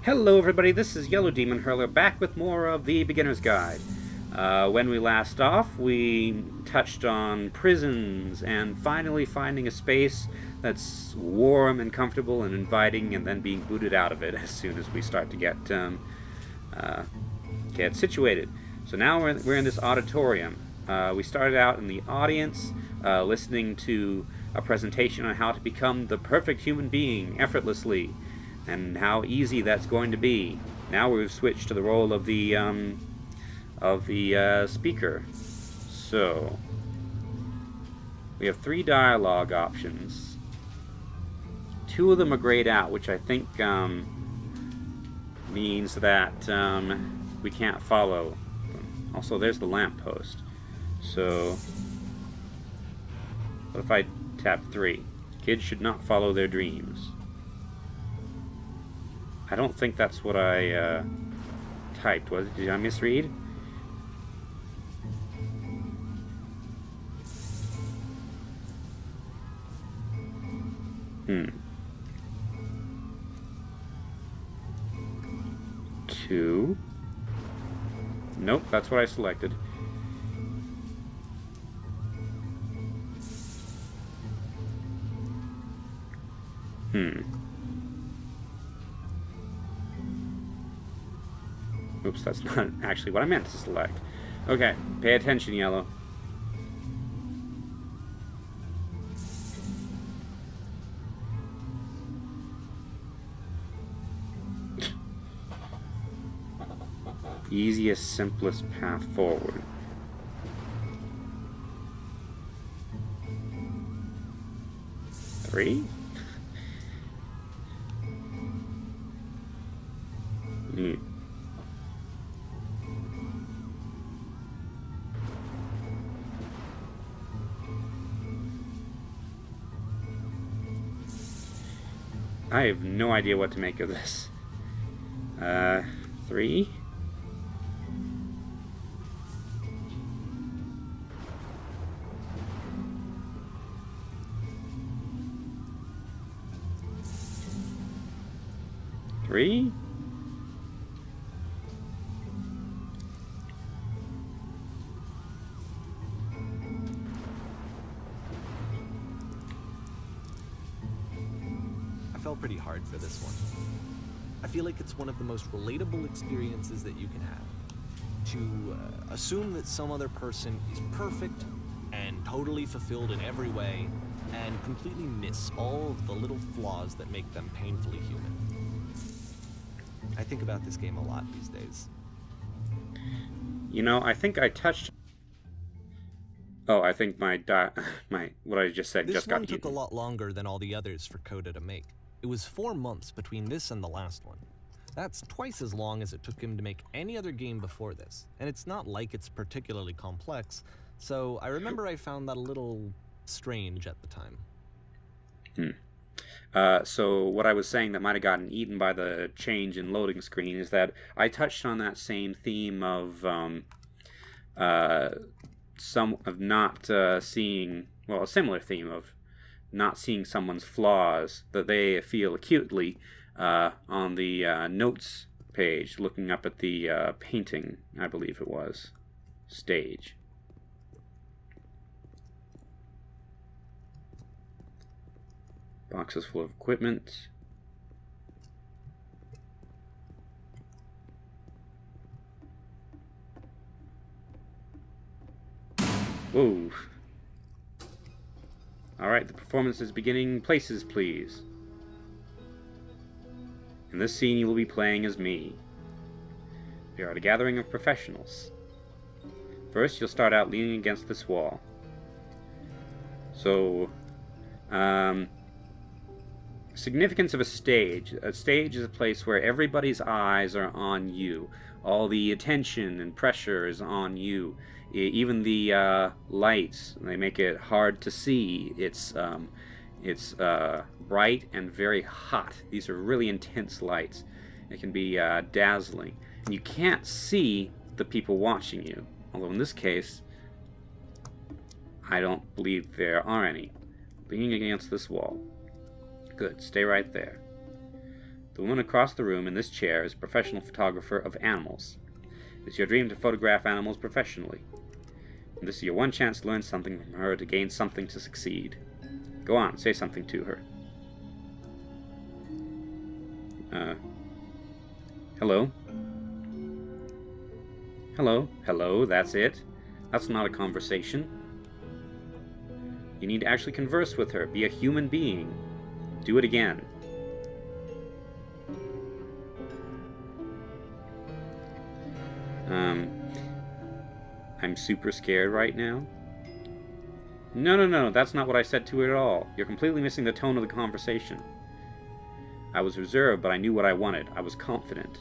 Hello everybody, this is YellowDemonHurlr back with more of the Beginner's Guide. When we last off, we touched on prisons and finally finding a space that's warm and comfortable and inviting, and then being booted out of it as soon as we start to get situated. So now we're in this auditorium. We started out in the audience, listening to a presentation on how to become the perfect human being effortlessly, and how easy that's going to be. Now we've switched to the role of the speaker. So we have 3 dialogue options. 2 of them are grayed out, which I think means that we can't follow. Also, there's the lamppost. So what if I tap 3? Kids should not follow their dreams. I don't think that's what I typed. Did I misread? Two. Nope, that's what I selected. Oops, that's not actually what I meant to select. Okay, pay attention, Yellow. Easiest, simplest path forward. Three? I have no idea what to make of this. 3? Three? I fell pretty hard for this one. I feel like it's one of the most relatable experiences that you can have. To assume that some other person is perfect and totally fulfilled in every way, and completely miss all of the little flaws that make them painfully human. I think about this game a lot these days. You know, I think I touched... Oh, I think my what I just said just got eaten. This one took a lot longer than all the others for Coda to make. It was 4 months between this and the last one. That's twice as long as it took him to make any other game before this, and it's not like it's particularly complex, so I remember I found that a little strange at the time. So what I was saying that might have gotten eaten by the change in loading screen is that I touched on that same theme of not seeing, well, a similar theme of not seeing someone's flaws that they feel acutely on the notes page, looking up at the painting, I believe it was, stage. Boxes full of equipment. Whoa. Alright, the performance is beginning. Places, please. In this scene, you will be playing as me. We are at a gathering of professionals. First, you'll start out leaning against this wall. So, significance of a stage. A stage is a place where everybody's eyes are on you. All the attention and pressure is on you. Even the lights, they make it hard to see. It's bright and very hot. These are really intense lights. It can be dazzling. And you can't see the people watching you. Although in this case, I don't believe there are any. Leaning against this wall. Good, stay right there. The woman across the room in this chair is a professional photographer of animals. It's your dream to photograph animals professionally. And this is your one chance to learn something from her, to gain something, to succeed. Go on, say something to her. Hello? Hello? Hello, that's it? That's not a conversation. You need to actually converse with her. Be a human being. Do it again. I'm super scared right now. No, that's not what I said to her at all. You're completely missing the tone of the conversation. I was reserved, but I knew what I wanted. I was confident.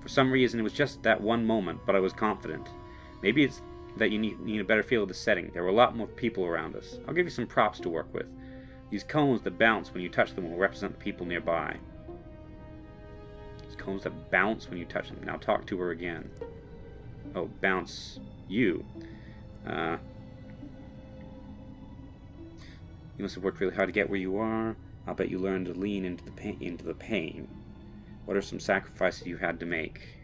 For some reason, it was just that one moment, but I was confident. Maybe it's that you need a better feel of the setting. There were a lot more people around us. I'll give you some props to work with. These cones that bounce when you touch them will represent the people nearby. These cones that bounce when you touch them. Now talk to her again. Oh, bounce you. You must have worked really hard to get where you are. I'll bet you learned to lean into the pain. What are some sacrifices you had to make?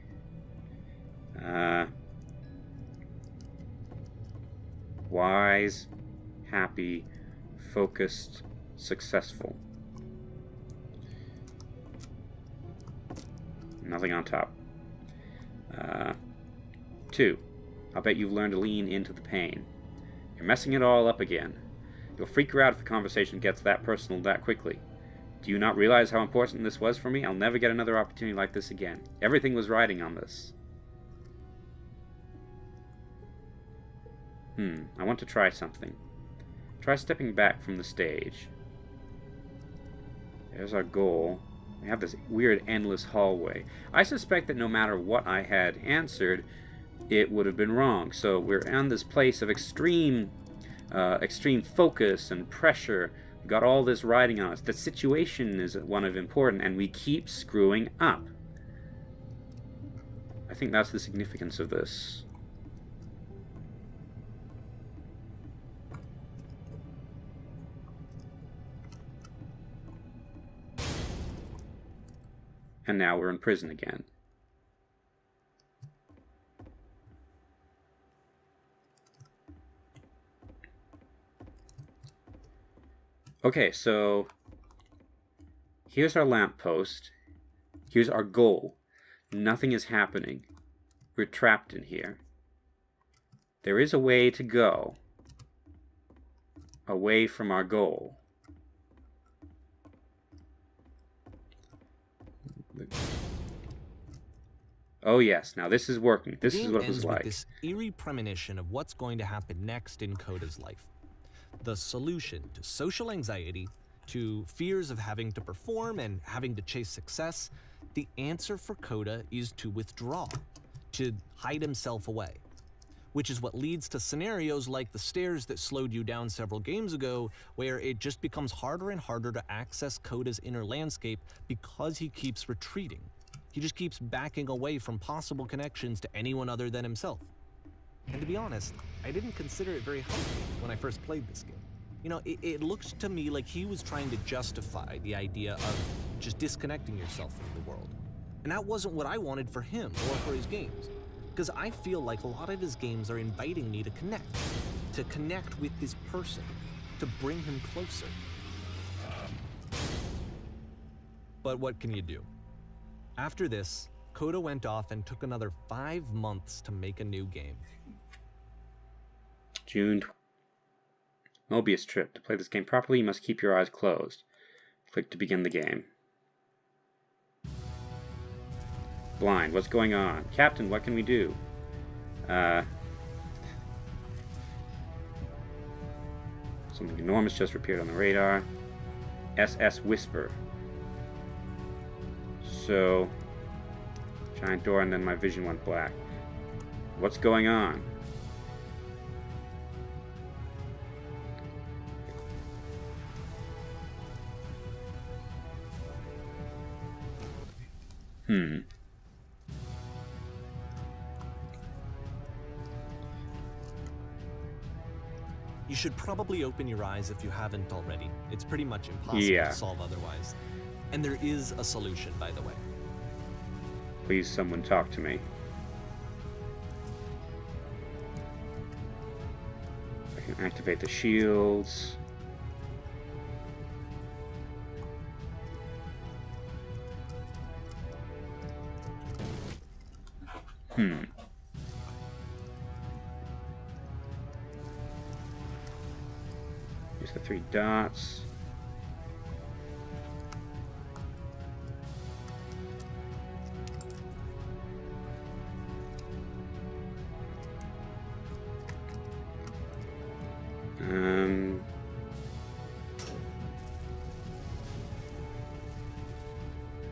Wise, happy, focused, successful. Nothing on top. 2. I'll bet you've learned to lean into the pain. You're messing it all up again. You'll freak her out if the conversation gets that personal that quickly. Do you not realize how important this was for me? I'll never get another opportunity like this again. Everything was riding on this. I want to try something. Try stepping back from the stage. There's our goal. We have this weird endless hallway. I suspect that no matter what I had answered, it would have been wrong. So we're on this place of extreme focus and pressure. We've got all this riding on us. The situation is one of important, and we keep screwing up. I think that's the significance of this. And now we're in prison again. Okay, so here's our lamppost. Here's our goal. Nothing is happening. We're trapped in here. There is a way to go away from our goal. Oh yes, now this is working. This is what it was like. This eerie premonition of what's going to happen next in Coda's life. The solution to social anxiety, to fears of having to perform and having to chase success, the answer for Coda is to withdraw, to hide himself away. Which is what leads to scenarios like the stairs that slowed you down several games ago, where it just becomes harder and harder to access Coda's inner landscape because he keeps retreating. He just keeps backing away from possible connections to anyone other than himself. And to be honest, I didn't consider it very healthy when I first played this game. You know, it looked to me like he was trying to justify the idea of just disconnecting yourself from the world. And that wasn't what I wanted for him or for his games. Because I feel like a lot of his games are inviting me to connect with this person, to bring him closer. But what can you do? After this, Coda went off and took another 5 months to make a new game. Mobius trip. To play this game properly, you must keep your eyes closed. Click to begin the game. Blind. What's going on? Captain, what can we do? Something enormous just appeared on the radar. SS Whisper. So, giant door, and then my vision went black. What's going on? You should probably open your eyes if you haven't already. It's pretty much impossible to solve otherwise. And there is a solution, by the way. Please, someone talk to me. I can activate the shields. Use the 3 dots.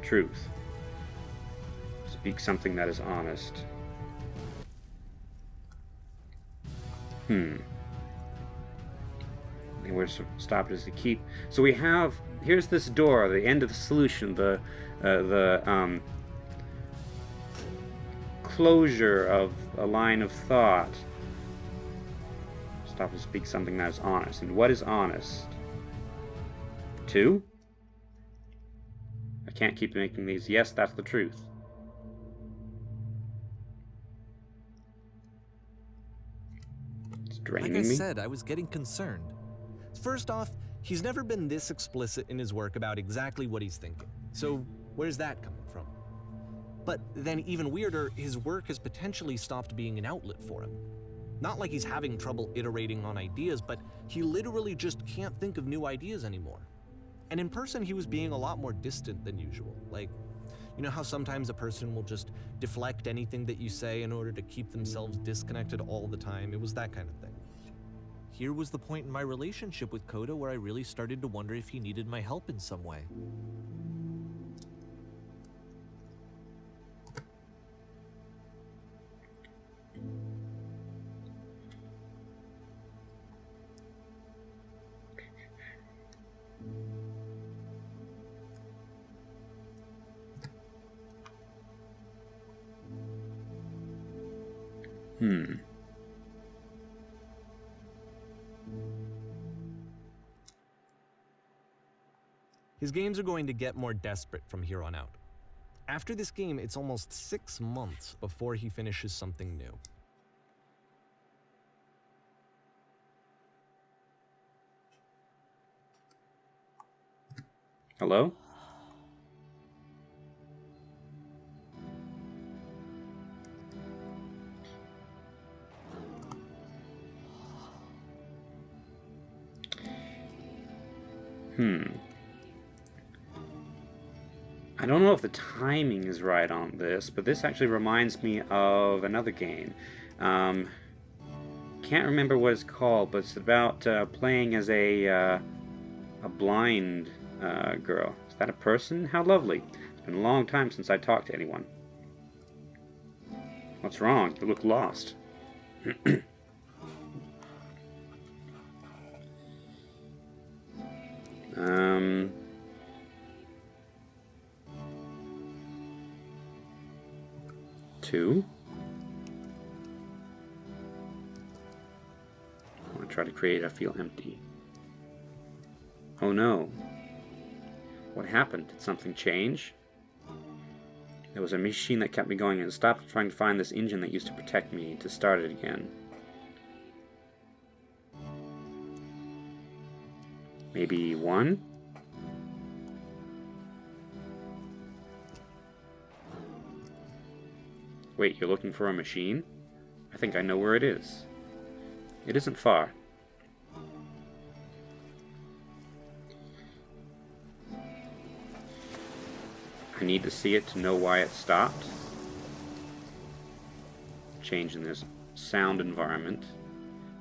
Truth. Speak something that is honest. And where to stop it is to keep. So we have, here's this door, the end of the solution, the closure of a line of thought. Stop to speak something that is honest. And what is honest? 2? I can't keep making these. Yes, that's the truth. It's draining me. Like I said, I was getting concerned. First off, he's never been this explicit in his work about exactly what he's thinking. So where's that coming from? But then even weirder, his work has potentially stopped being an outlet for him. Not like he's having trouble iterating on ideas, but he literally just can't think of new ideas anymore. And in person, he was being a lot more distant than usual. Like, you know how sometimes a person will just deflect anything that you say in order to keep themselves disconnected all the time? It was that kind of thing. Here was the point in my relationship with Coda where I really started to wonder if he needed my help in some way. His games are going to get more desperate from here on out. After this game, it's almost 6 months before he finishes something new. Hello? I don't know if the timing is right on this, but this actually reminds me of another game. Can't remember what it's called, but it's about playing as a blind girl. Is that a person? How lovely. It's been a long time since I talked to anyone. What's wrong? You look lost. 2. I want to try to create a feel empty. Oh no. What happened? Did something change? There was a machine that kept me going and it stopped trying to find this engine that used to protect me to start it again. Maybe 1? Wait, you're looking for a machine? I think I know where it is. It isn't far. I need to see it to know why it stopped. Change in this sound environment.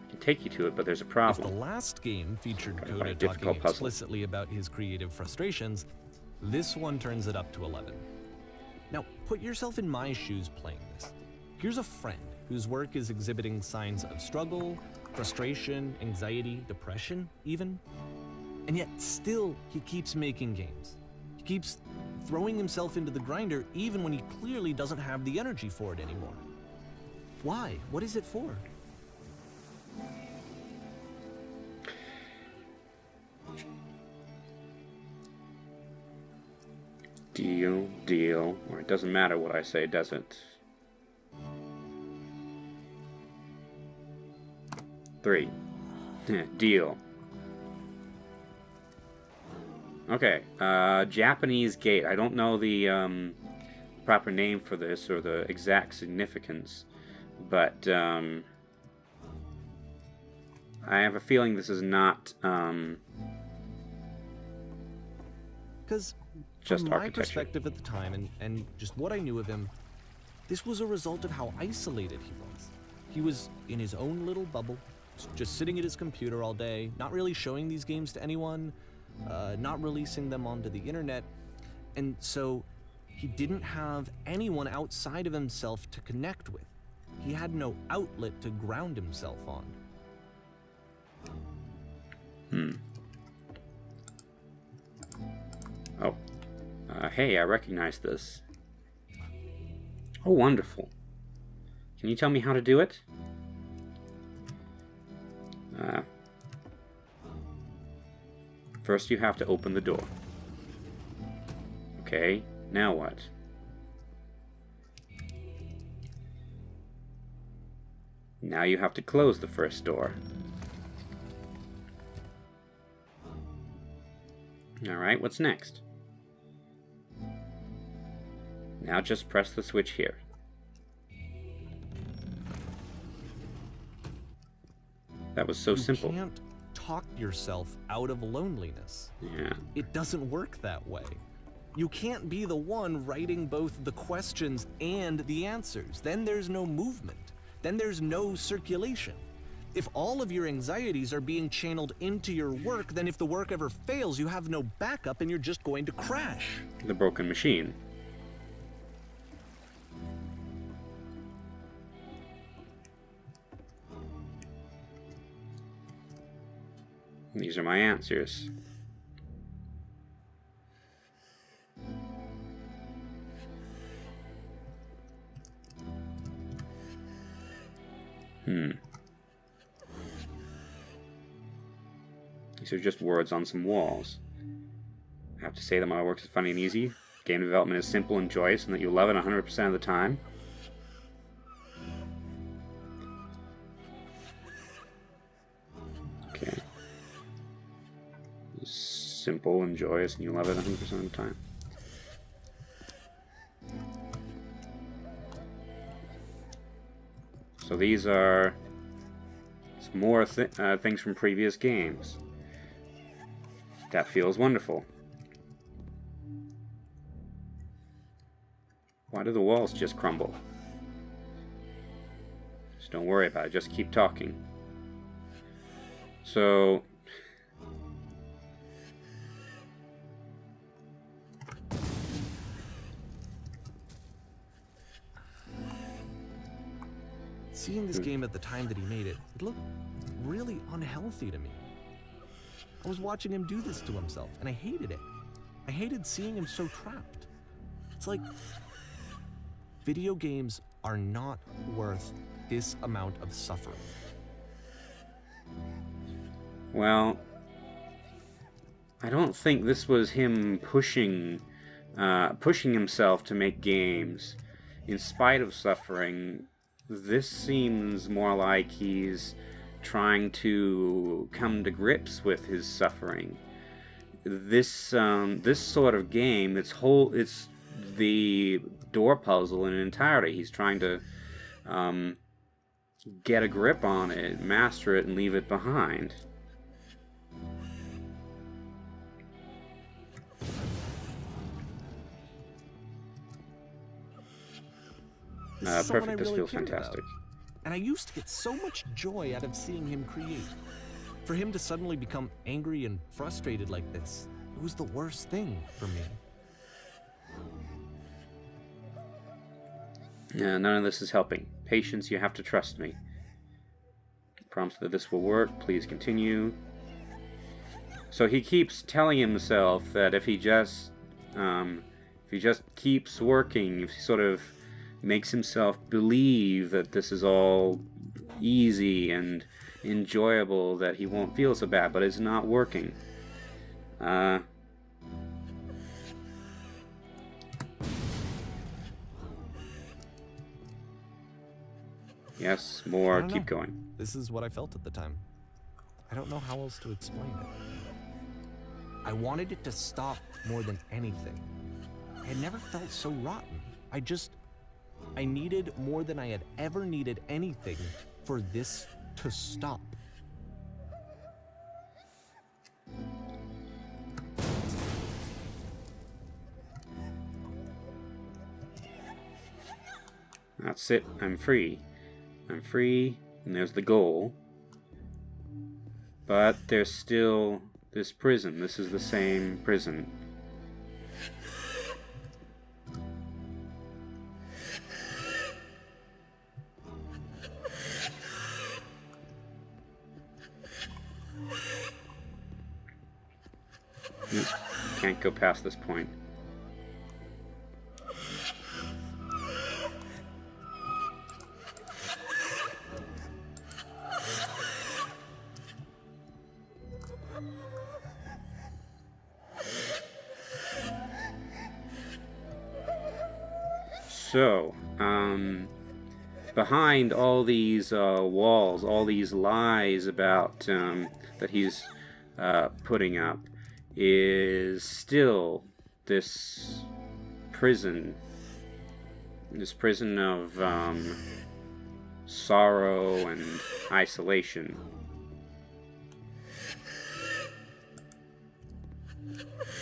I can take you to it, but there's a problem. If the last game featured Coda talking explicitly about his creative frustrations, this one turns it up to 11. Now, put yourself in my shoes playing this. Here's a friend whose work is exhibiting signs of struggle, frustration, anxiety, depression, even. And yet, still, he keeps making games. He keeps throwing himself into the grinder even when he clearly doesn't have the energy for it anymore. Why? What is it for? Deal. Or it doesn't matter what I say, does it? 3. Deal. Okay, Japanese gate. I don't know the proper name for this or the exact significance, but I have a feeling this is not Because just from my architecture. perspective at the time, and just what I knew of him, this was a result of how isolated he was. He was in his own little bubble, just sitting at his computer all day, not really showing these games to anyone, not releasing them onto the internet, and so he didn't have anyone outside of himself to connect with. He had no outlet to ground himself on. Oh. Hey, I recognize this. Oh, wonderful. Can you tell me how to do it? First you have to open the door. Okay, now what? Now you have to close the first door. Alright, what's next? Now just press the switch here. That was so simple. You can't talk yourself out of loneliness. Yeah. It doesn't work that way. You can't be the one writing both the questions and the answers. Then there's no movement. Then there's no circulation. If all of your anxieties are being channeled into your work, then if the work ever fails, you have no backup and you're just going to crash. The broken machine. These are my answers. These are just words on some walls. I have to say that my work is funny and easy. Game development is simple and joyous, and that you love it 100% of the time. Okay. Simple and joyous, and you love it 100% of the time. So these are some more things from previous games. That feels wonderful. Why do the walls just crumble? Just don't worry about it, just keep talking. So... Seeing this game at the time that he made it, it looked really unhealthy to me. I was watching him do this to himself, and I hated it. I hated seeing him so trapped. It's like, video games are not worth this amount of suffering. Well, I don't think this was him pushing himself to make games in spite of suffering. This seems more like he's trying to come to grips with his suffering. This sort of game, it's the door puzzle in entirety. He's trying to get a grip on it, master it, and leave it behind. Perfect, this feels fantastic. And I used to get so much joy out of seeing him create. For him to suddenly become angry and frustrated like this, it was the worst thing for me. Yeah, none of this is helping. Patience, you have to trust me. Promise that this will work. Please continue. So he keeps telling himself that if he just keeps working, if he sort of makes himself believe that this is all easy and enjoyable, that he won't feel so bad, but it's not working. Yes, I more. don't Keep know. going. This is what I felt at the time. I don't know how else to explain it. I wanted it to stop more than anything. I had never felt so rotten. I needed more than I had ever needed anything for this to stop. That's it. I'm free. I'm free, and there's the goal. But there's still this prison. This is the same prison. Can't go past this point. So, behind all these walls, all these lies about that he's putting up, is still this prison of sorrow and isolation.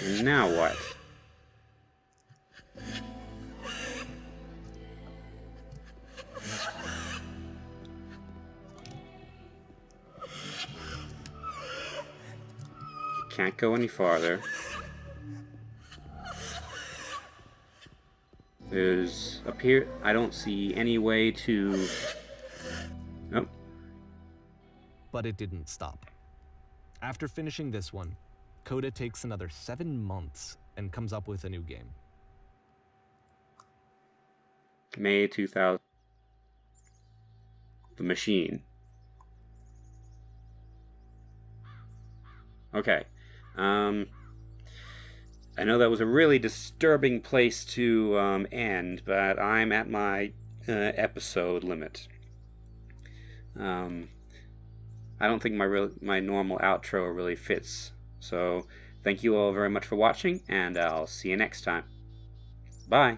And now what? Can't go any farther. There's up here. I don't see any way to. Nope. But it didn't stop. After finishing this one, Coda takes another 7 months and comes up with a new game. May 2000. The Machine. Okay. I know that was a really disturbing place to end, but I'm at my episode limit. I don't think my normal outro really fits. So, thank you all very much for watching, and I'll see you next time. Bye.